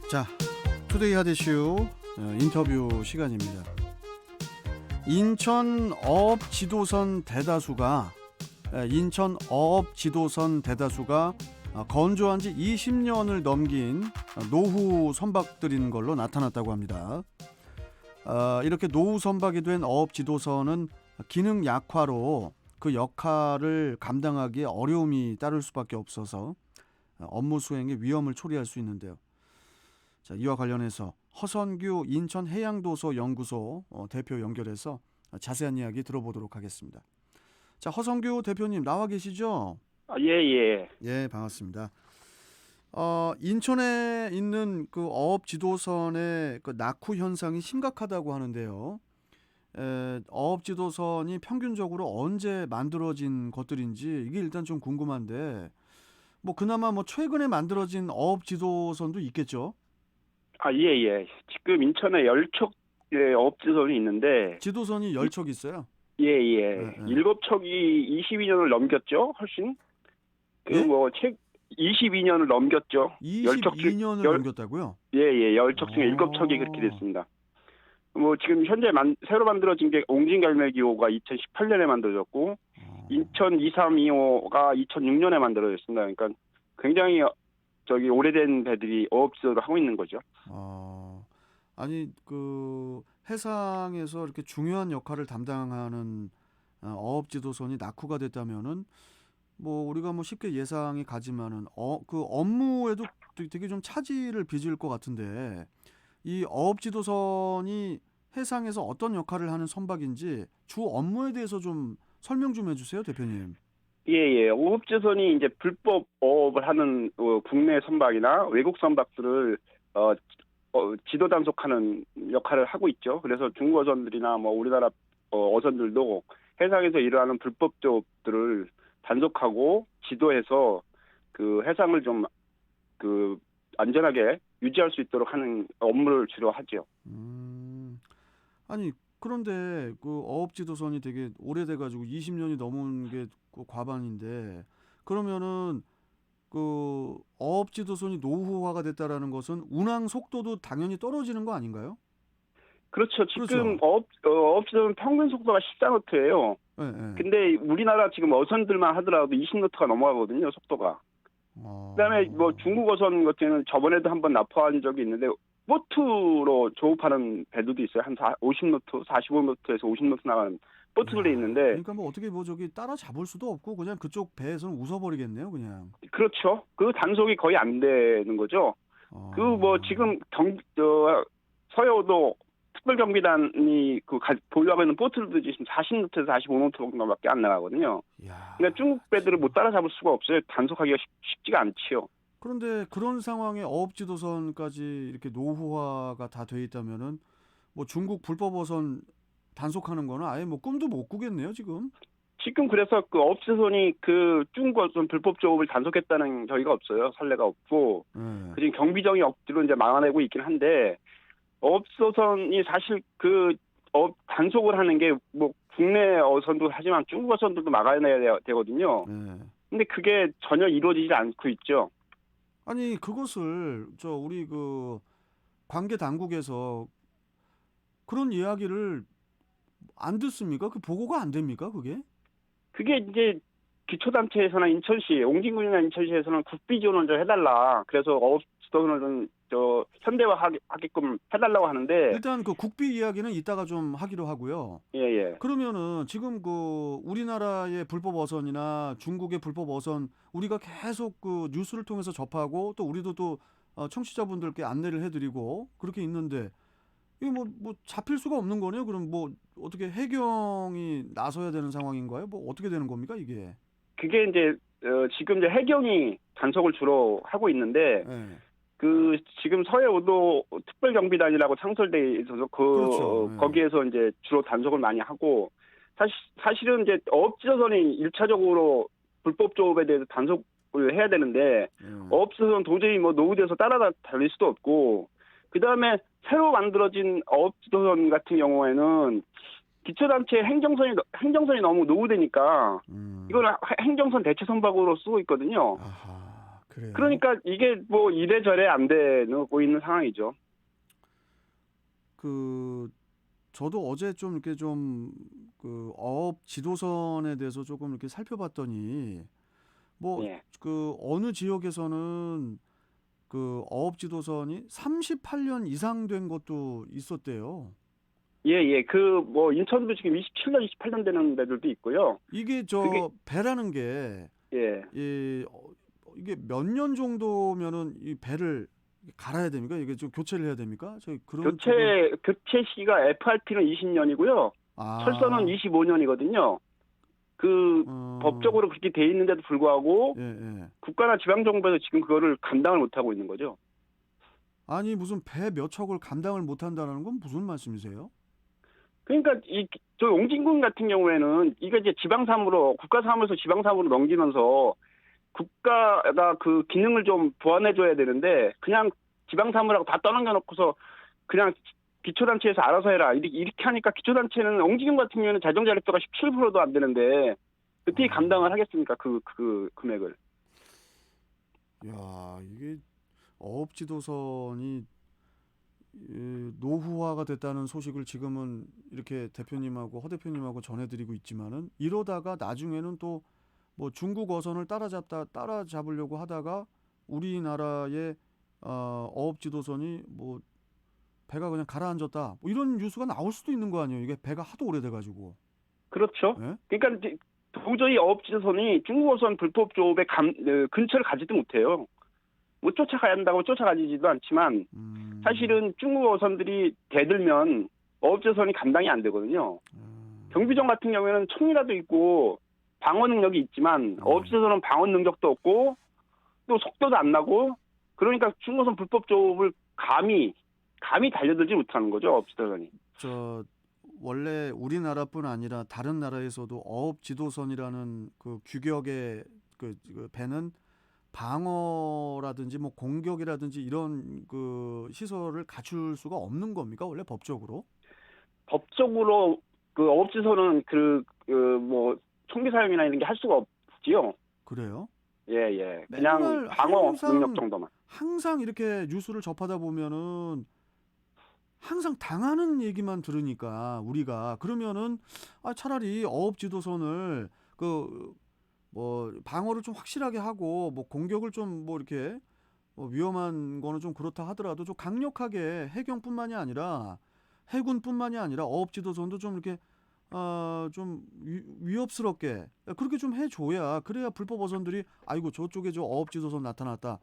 자, 투데이 하드쇼 인터뷰 시간입니다. 인천 어업 지도선 대다수가 건조한 지 20년을 넘긴 노후 선박들인 걸로 나타났다고 합니다. 이렇게 노후 선박이 된 어업 지도선은 기능 약화로 그 역할을 감당하기에 어려움이 따를 수밖에 없어서 업무 수행에 위험을 초래할 수 있는데요. 자, 이와 관련해서 허선규 인천해양도서 연구소 대표 연결해서 자세한 이야기 들어보도록 하겠습니다. 자, 허선규 대표님 나와 계시죠? 예. 예, 반갑습니다. 인천에 있는 그 어업 지도선의 그 낙후 현상이 심각하다고 하는데요. 어업 지도선이 평균적으로 언제 만들어진 것들인지 이게 일단 좀 궁금한데, 뭐 그나마 뭐 최근에 만들어진 어업 지도선도 있겠죠? 예. 지금 인천에 열척 어업지선이 있는데, 지도선이 10척 있어요. 예. 예, 예. 7척이 22년을 넘겼죠, 훨씬. 예? 22년을 넘겼죠. 22년을 넘겼다고요? 예. 10척 중에 7척이 그렇게 됐습니다. 지금 현재 새로 만들어진 게 옹진갈매기호가 2018년에 만들어졌고, 인천 2325가 2006년에 만들어졌습니다. 그러니까 굉장히 오래된 배들이 어업지도를 하고 있는 거죠. 아니 그 해상에서 이렇게 중요한 역할을 담당하는 어업 지도선이 낙후가 됐다면은 뭐 우리가 뭐 쉽게 예상이 가지만은 그 업무에도 되게 좀 차질을 빚을 것 같은데 이 어업 지도선이 해상에서 어떤 역할을 하는 선박인지 주 업무에 대해서 좀 설명 좀 해주세요, 대표님. 예. 어업지선이 이제 불법 어업을 하는 국내 선박이나 외국 선박들을 지도 단속하는 역할을 하고 있죠. 그래서 중국 어선들이나 우리나라 어선들도 해상에서 일어나는 불법 조업들을 단속하고 지도해서 그 해상을 좀 안전하게 유지할 수 있도록 하는 업무를 주로 하죠. 아니 그런데 그 어업 지도선이 되게 오래돼 가지고 20년이 넘은 게 그 과반인데 그러면은 그 어업 지도선이 노후화가 됐다라는 것은 운항 속도도 당연히 떨어지는 거 아닌가요? 그렇죠. 지금 그렇죠. 어업지선은 평균 속도가 14노트예요. 예, 예. 근데 우리나라 지금 어선들만 하더라도 20노트가 넘어가거든요, 속도가. 그다음에 중국 어선 같은 경우는 저번에도 한번 납포한 적이 있는데 보트로 조업하는 배들도 있어요. 한 50노트, 45노트에서 50노트 나가는 보트들이 야, 있는데 그러니까 뭐 어떻게 뭐 저기 따라 잡을 수도 없고 그냥 그쪽 배에서는 웃어버리겠네요, 그냥. 그렇죠. 그 단속이 거의 안 되는 거죠. 어, 지금 서해오도 특별경비단이 보유하고 있는 보트들도 지금 40노트에서 45노트 정도밖에 안 나가거든요. 야, 그러니까 중국 배들을 못 따라잡을 수가 없어요. 단속하기가 쉽지가 않지요. 그런데 그런 상황에 어업 지도선까지 이렇게 노후화가 다 돼 있다면은 뭐 중국 불법 어선 단속하는 거는 아예 뭐 꿈도 못 꾸겠네요, 지금. 지금 그래서 그 업체선이 중국 어선 불법 조업을 단속했다는 저희가 없어요. 선례가 없고. 예. 지금 경비정이 억지로 이제 막아내고 있긴 한데, 업소선이 사실 단속을 하는 게 국내 어선도 하지만 중국 어선들도 막아내야 되거든요. 예. 근데 그게 전혀 이루어지지 않고 있죠. 아니 그것을 우리 그 관계 당국에서 그런 이야기를 안 듣습니까? 그 보고가 안 됩니까? 그게? 그게 이제 기초단체에서나 인천시, 옹진군이나 인천시에서는 국비 지원을 좀 해달라. 그래서 어업지도선을 현대화하게끔 해달라고 하는데, 일단 그 국비 이야기는 이따가 좀 하기로 하고요. 예. 그러면은 지금 그 우리나라의 불법 어선이나 중국의 불법 어선 우리가 계속 그 뉴스를 통해서 접하고 또 우리도 또 청취자분들께 안내를 해드리고 그렇게 있는데 이게 뭐 잡힐 수가 없는 거네요. 그럼 뭐 어떻게 해경이 나서야 되는 상황인가요? 뭐 어떻게 되는 겁니까 이게? 그게 이제 지금 이제 해경이 단속을 주로 하고 있는데, 예. 지금 서해오도 특별경비단이라고 창설돼 있어서 그렇죠. 예. 거기에서 이제 주로 단속을 많이 하고, 사실은 이제 어업지도선이 1차적으로 불법 조업에 대해서 단속을 해야 되는데, 예. 어업지도선 도저히 노후돼서 달릴 수도 없고, 그 다음에 새로 만들어진 어업지도선 같은 경우에는 기초단체 행정선이 너무 노후되니까, 음. 이거는 행정선 대체 선박으로 쓰고 있거든요. 아하. 그래요. 그러니까 이게 뭐 이래저래 안 되고 있는 상황이죠. 그 저도 어제 좀 이렇게 좀 그 어업 지도선에 대해서 조금 이렇게 살펴봤더니 뭐 예. 그 어느 지역에서는 그 어업 지도선이 38년 이상 된 것도 있었대요. 예, 예. 그 뭐 인천도 지금 27년, 28년 되는 데들도 있고요. 이게 그게 저 배라는 게 예. 이게 몇 년 정도면은 이 배를 갈아야 됩니까? 이게 좀 교체를 해야 됩니까? 저희 그런 쪽은 교체 시기가 FRP는 20년이고요. 철선은 아, 25년이거든요. 그 어, 법적으로 그렇게 돼 있는데도 불구하고 예, 예. 국가나 지방 정부에서 지금 그거를 감당을 못 하고 있는 거죠. 아니 무슨 배 몇 척을 감당을 못 한다는 건 무슨 말씀이세요? 그러니까 저 용진군 같은 경우에는 이게 이제 지방 사무로 국가 사무에서 지방 사무로 넘기면서 국가가 그 기능을 좀 보완해 줘야 되는데 그냥 지방 사무라고 다 떠넘겨 놓고서 그냥 기초단체에서 알아서 해라 이렇게 하니까 기초단체는 옹지경 같은 경우에는 재정 자립도가 17%도 안 되는데 어떻게 감당을 아, 하겠습니까 그 금액을. 야, 이게 어업 지도선이 노후화가 됐다는 소식을 지금은 이렇게 대표님하고 허 대표님하고 전해드리고 있지만은 이러다가 나중에는 또 뭐 중국 어선을 따라잡으려고 하다가 우리나라의 어업 지도선이 뭐 배가 그냥 가라앉았다 뭐 이런 뉴스가 나올 수도 있는 거 아니에요? 이게 배가 하도 오래돼가지고. 그렇죠. 예? 그러니까 이제 도저히 어업지선이 중국어선 불법 조업의 근처를 가지도 못해요. 못 쫓아가야 한다고 쫓아가지도 않지만 음, 사실은 중국 어선들이 대들면 어업지선이 감당이 안 되거든요. 음, 경비정 같은 경우에는 총이라도 있고 방어 능력이 있지만 예. 어업지선은 방어 능력도 없고 또 속도도 안 나고 그러니까 중국어선 불법 조업을 감히 달려들지 못하는 거죠 어업지선이. 저 원래 우리나라뿐 아니라 다른 나라에서도 어업 지도선이라는 그 규격의 그 배는 방어라든지 뭐 공격이라든지 이런 그 시설을 갖출 수가 없는 겁니까? 원래 법적으로? 법적으로 그 어업지선은 뭐 총기 사용이나 이런 게 할 수가 없지요. 그래요? 예, 예. 그냥 맨날 방어 능력 정도만. 항상 이렇게 뉴스를 접하다 보면은 항상 당하는 얘기만 들으니까 우리가 그러면은 차라리 어업 지도선을 그 뭐 방어를 좀 확실하게 하고 뭐 공격을 좀 뭐 이렇게 위험한 거는 좀 그렇다 하더라도 좀 강력하게 해경뿐만이 아니라 해군뿐만이 아니라 어업 지도선도 좀 이렇게 좀 위협스럽게 그렇게 좀 해줘야 그래야 불법 어선들이 아이고 저쪽에 저 어업 지도선 나타났다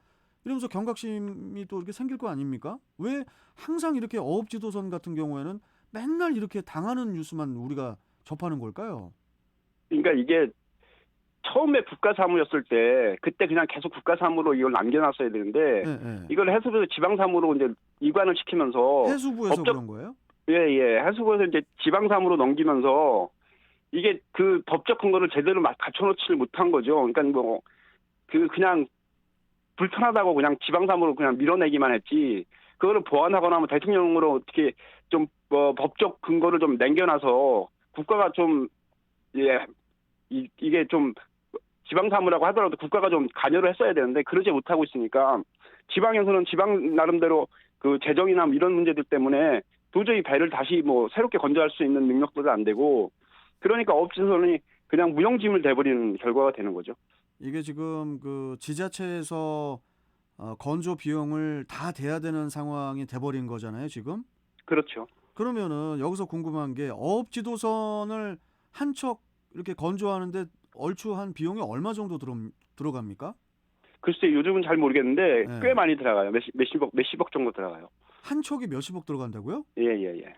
이러면서 경각심이 또 이렇게 생길 거 아닙니까? 왜 항상 이렇게 어업 지도선 같은 경우에는 맨날 이렇게 당하는 뉴스만 우리가 접하는 걸까요? 그러니까 이게 처음에 국가사무였을 때 그때 그냥 계속 국가사무로 이걸 남겨놨어야 되는데 예, 예. 이걸 해수부에서 지방사무로 이제 이관을 시키면서 해수부에서 법적 그런 거예요? 예, 예. 해수부에서 이제 지방사무로 넘기면서 이게 그 법적 근거를 제대로 갖춰놓지 못한 거죠. 그러니까 뭐 그냥 불편하다고 그냥 지방사무로 그냥 밀어내기만 했지 그거를 보완하거나 뭐 대통령으로 어떻게 좀 법적 근거를 좀 남겨놔서 국가가 좀 예, 이게 좀 지방사무라고 하더라도 국가가 좀 관여를 했어야 되는데 그러지 못하고 있으니까 지방에서는 지방 나름대로 그 재정이나 뭐 이런 문제들 때문에 도저히 배를 다시 뭐 새롭게 건조할 수 있는 능력도 안 되고 그러니까 업체선이 그냥 무용지물 돼버리는 결과가 되는 거죠. 이게 지금 그 지자체에서 건조 비용을 다 대야 되는 상황이 돼버린 거잖아요, 지금. 그렇죠. 그러면은 여기서 궁금한 게 어업 지도선을 한 척 이렇게 건조하는데 얼추 한 비용이 얼마 정도 들어갑니까? 글쎄 요즘은 잘 모르겠는데 꽤 예. 많이 들어가요. 몇십억 정도 들어가요. 한 척이 몇십억 들어간다고요? 예, 예, 예.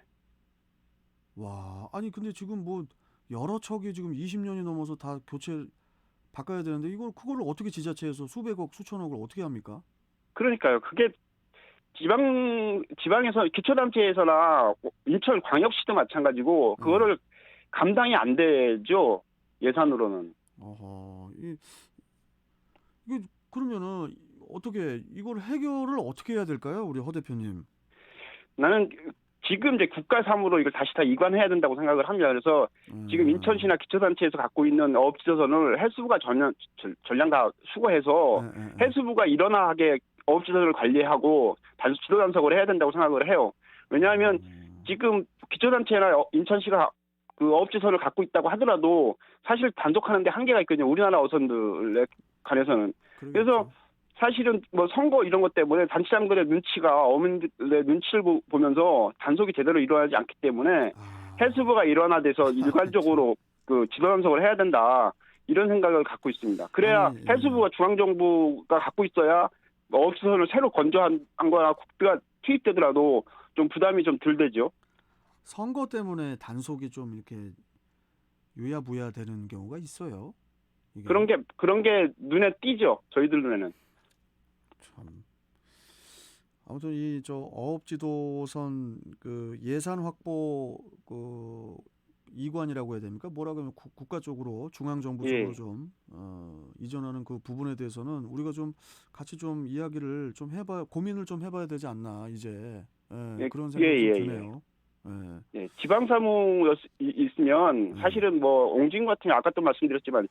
와, 아니 근데 지금 뭐 여러 척이 지금 20년이 넘어서 다 교체 바꿔야 되는데 이걸 그거를 어떻게 지자체에서 수백억, 수천억을 어떻게 합니까? 그러니까요. 그게 지방에서 기초단체에서나 인천광역시도 마찬가지고 예. 그거를 감당이 안 되죠. 예산으로는. 어허, 이게 그러면은 어떻게 이걸 해결을 어떻게 해야 될까요, 우리 허 대표님? 나는 지금 이제 국가 사무로 이걸 다시 다 이관해야 된다고 생각을 합니다. 그래서 지금 인천시나 기초단체에서 갖고 있는 어업지도선을 해수부가 전량 다 수거해서 해수부가 일원화하게 어업지도선을 관리하고 지도단속을 해야 된다고 생각을 해요. 왜냐하면 지금 기초단체나 인천시가 그 어업지선을 갖고 있다고 하더라도 사실 단속하는데 한계가 있거든요. 우리나라 어선들에 관해서는. 그래서 사실은 뭐 선거 이런 것 때문에 단체장들의 눈치가 어민들의 눈치를 보면서 단속이 제대로 일어나지 않기 때문에 해수부가 일원화돼서 일괄적으로 그 지도 단속을 해야 된다. 이런 생각을 갖고 있습니다. 그래야 아니, 해수부가 중앙정부가 갖고 있어야 어업지선을 새로 건조한 거나 국비가 투입되더라도 좀 부담이 좀 덜 되죠. 선거 때문에 단속이 좀 이렇게 유야무야 되는 경우가 있어요. 이게 그런 게 눈에 띄죠. 저희들 눈에는. 참. 아무튼 이 저 어업지도선 그 예산 확보 그 이관이라고 해야 됩니까? 뭐라고 하면 국가 쪽으로 중앙 정부 쪽으로 예. 좀 이전하는 그 부분에 대해서는 우리가 좀 같이 좀 이야기를 좀 해봐 고민을 좀 해봐야 되지 않나 이제 예, 그런 생각이 좀 예. 드네요. 예. 네, 지방사무 있으면 사실은 뭐 옹진 같은 게 아까 또 말씀드렸지만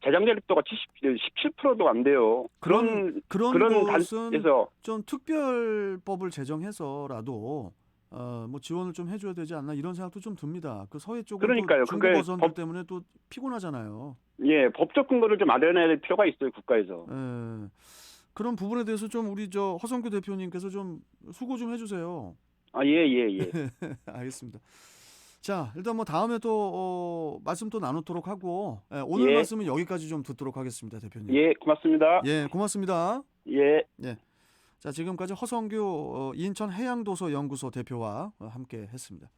재정 대립도가 17%도 안 돼요. 그런 그런 곳은 단에서 좀 특별법을 제정해서라도 뭐 지원을 좀 해줘야 되지 않나 이런 생각도 좀 듭니다. 그 서해 쪽은 그러니까요. 또 중국 그게 어선들 때문에 또 피곤하잖아요. 법적 근거를 좀 마련해야 될 필요가 있어요, 국가에서. 예. 그런 부분에 대해서 좀 우리 저 허성규 대표님께서 좀 수고 좀 해주세요. 예. 알겠습니다. 자, 일단 뭐 다음에 또 말씀 또 나누도록 하고 오늘 예. 말씀은 여기까지 좀 듣도록 하겠습니다, 대표님. 예, 고맙습니다. 예, 고맙습니다. 예. 예. 자, 지금까지 허성규 인천 해양도서 연구소 대표와 함께 했습니다.